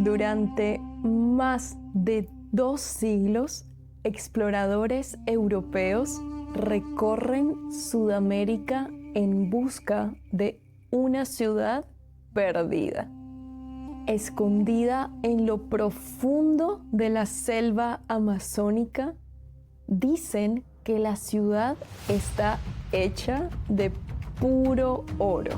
Durante más de 2 siglos, exploradores europeos recorren Sudamérica en busca de una ciudad perdida, escondida en lo profundo de la selva amazónica. Dicen que la ciudad está hecha de puro oro.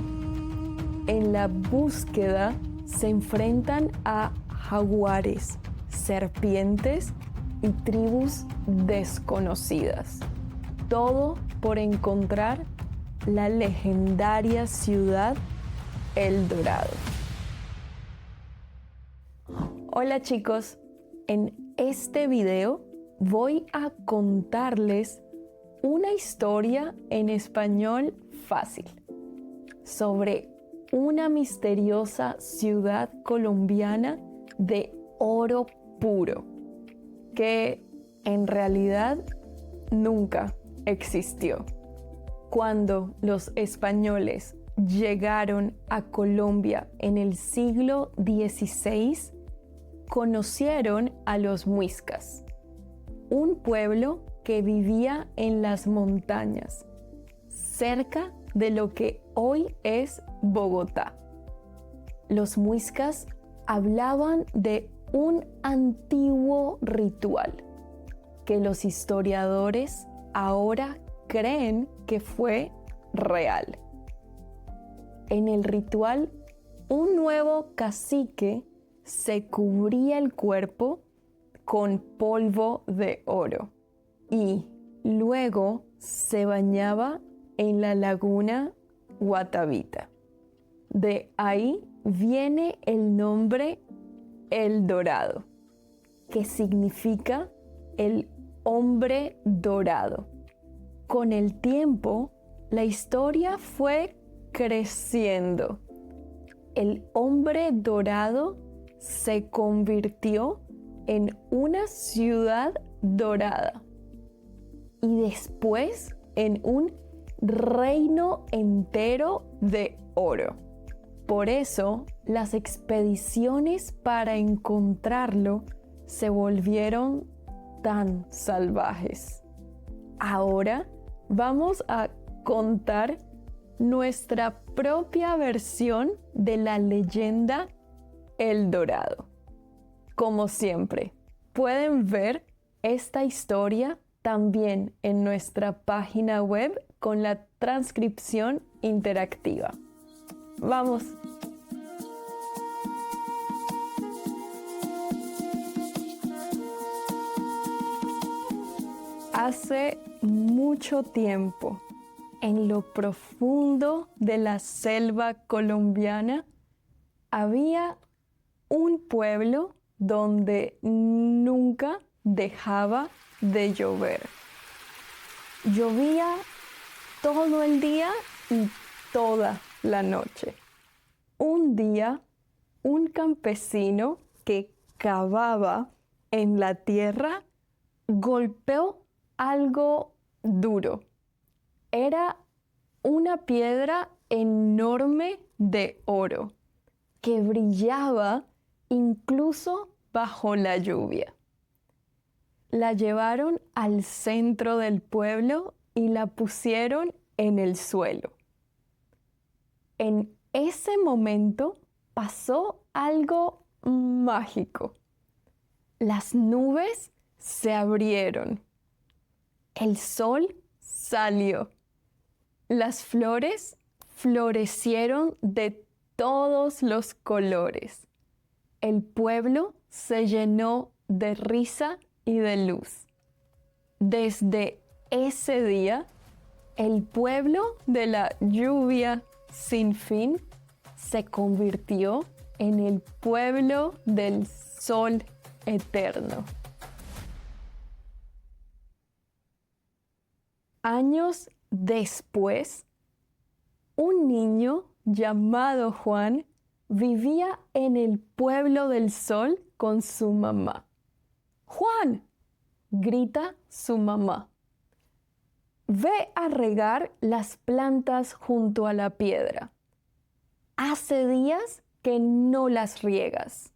En la búsqueda se enfrentan a jaguares, serpientes y tribus desconocidas. Todo por encontrar la legendaria ciudad El Dorado. Hola chicos, en este video voy a contarles una historia en español fácil sobre una misteriosa ciudad colombiana de oro puro que en realidad nunca existió. Cuando los españoles llegaron a Colombia en el siglo XVI, conocieron a los muiscas, un pueblo que vivía en las montañas, cerca de lo que hoy es Bogotá. Los muiscas hablaban de un antiguo ritual que los historiadores ahora creen que fue real. En el ritual, un nuevo cacique se cubría el cuerpo con polvo de oro y luego se bañaba en la laguna Guatavita. De ahí viene el nombre El Dorado, que significa el hombre dorado. Con el tiempo, la historia fue creciendo. El hombre dorado se convirtió en una ciudad dorada y después en un reino entero de oro. Por eso, las expediciones para encontrarlo se volvieron tan salvajes. Ahora vamos a contar nuestra propia versión de la leyenda El Dorado. Como siempre, pueden ver esta historia también en nuestra página web con la transcripción interactiva. ¡Vamos! Hace mucho tiempo, en lo profundo de la selva colombiana, había un pueblo donde nunca dejaba de llover. Llovía todo el día y toda la noche. Un día, un campesino que cavaba en la tierra golpeó algo duro. Era una piedra enorme de oro que brillaba incluso bajo la lluvia. La llevaron al centro del pueblo y la pusieron en el suelo. En ese momento pasó algo mágico. Las nubes se abrieron. El sol salió. Las flores florecieron de todos los colores. El pueblo se llenó de risa y de luz. Desde ese día, el pueblo de la lluvia sin fin se convirtió en el pueblo del sol eterno. Años después, un niño llamado Juan vivía en el pueblo del sol con su mamá. ¡Juan!, grita su mamá. Ve a regar las plantas junto a la piedra. Hace días que no las riegas.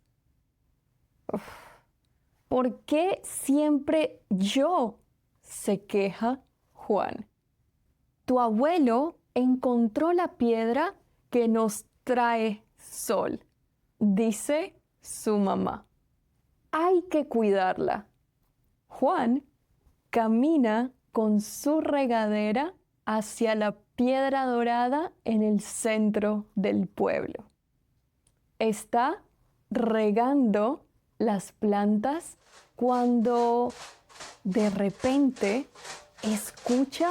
¿Por qué siempre yo? Se queja Juan. Tu abuelo encontró la piedra que nos trae sol, dice su mamá. Hay que cuidarla. Juan camina con su regadera hacia la piedra dorada en el centro del pueblo. Está regando las plantas cuando de repente escucha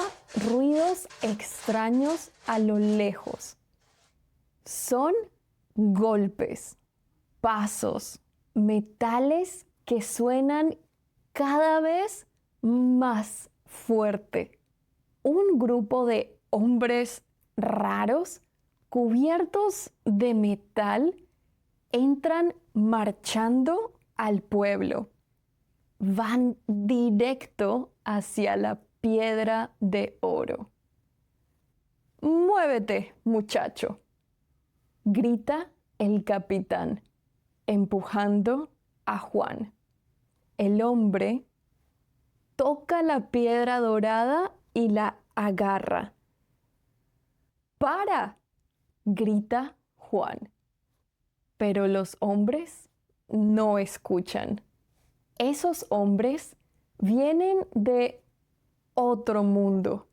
ruidos extraños a lo lejos. Son golpes, pasos, metales que suenan cada vez más fuerte. Un grupo de hombres raros cubiertos de metal entran marchando al pueblo. Van directo hacia la piedra de oro. Muévete, muchacho, grita el capitán, empujando a Juan. El hombre toca la piedra dorada y la agarra. ¡Para!, grita Juan. Pero los hombres no escuchan. Esos hombres vienen de otro mundo.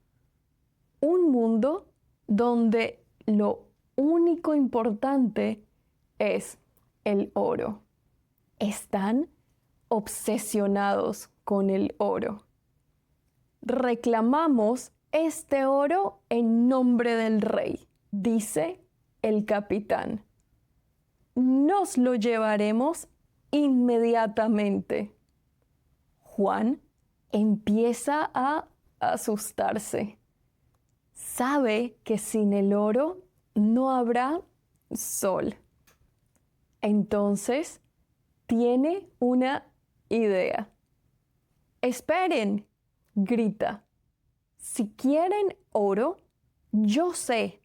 Un mundo donde lo único importante es el oro. Están obsesionados con el oro. Reclamamos este oro en nombre del rey, dice el capitán. Nos lo llevaremos inmediatamente. Juan empieza a asustarse. Sabe que sin el oro no habrá sol. Entonces tiene una idea. Esperen, grita. Si quieren oro, yo sé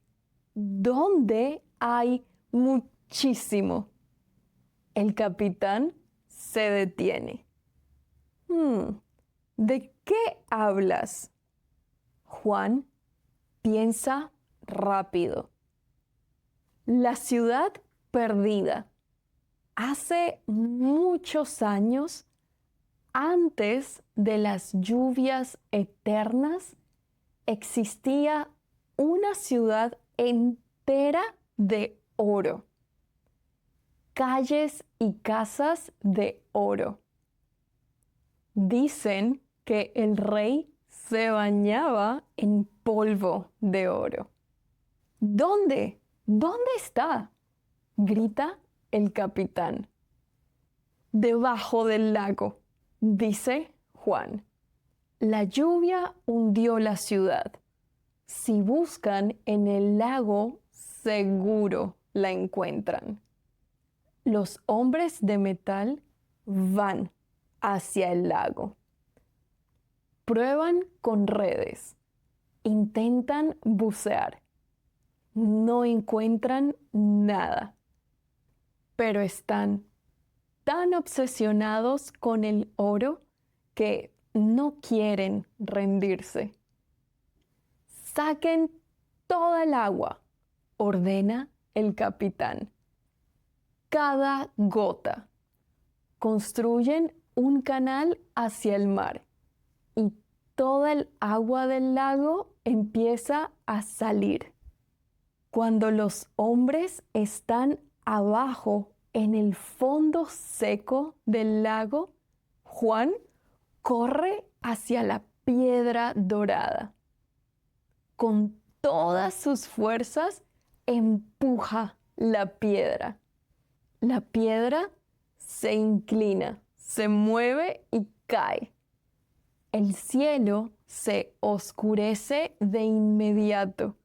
dónde hay muchísimo. El capitán se detiene. ¿De qué hablas? Juan piensa rápido. La ciudad perdida. Hace muchos años, antes de las lluvias eternas, existía una ciudad entera de oro. Calles y casas de oro. Dicen que el rey se bañaba en polvo de oro. ¿Dónde? ¿Dónde está?, grita el capitán. Debajo del lago, dice Juan. La lluvia hundió la ciudad. Si buscan en el lago, seguro la encuentran. Los hombres de metal van hacia el lago. Prueban con redes. Intentan bucear. No encuentran nada. Pero están tan obsesionados con el oro que no quieren rendirse. Saquen toda el agua, ordena el capitán. Cada gota. Construyen un canal hacia el mar y toda el agua del lago empieza a salir. Cuando los hombres están abajo en el fondo seco del lago, Juan corre hacia la piedra dorada. Con todas sus fuerzas empuja la piedra. La piedra se inclina, se mueve y cae. El cielo se oscurece de inmediato.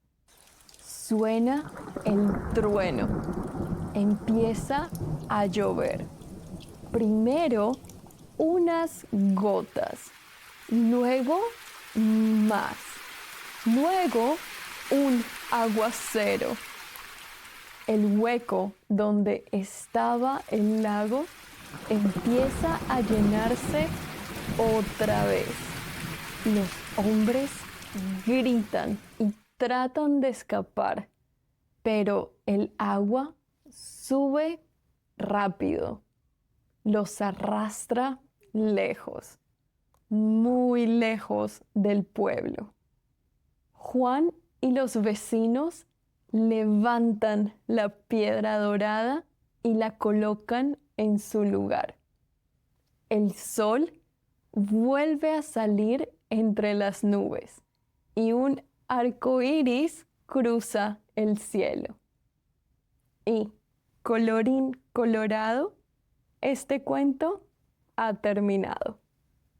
Suena el trueno. Empieza a llover. Primero unas gotas, luego más, luego un aguacero. El hueco donde estaba el lago empieza a llenarse otra vez. Los hombres gritan y tratan de escapar, pero el agua sube rápido. Los arrastra lejos, muy lejos del pueblo. Juan y los vecinos levantan la piedra dorada y la colocan en su lugar. El sol vuelve a salir entre las nubes y un arco iris cruza el cielo. Y, colorín colorado, este cuento ha terminado.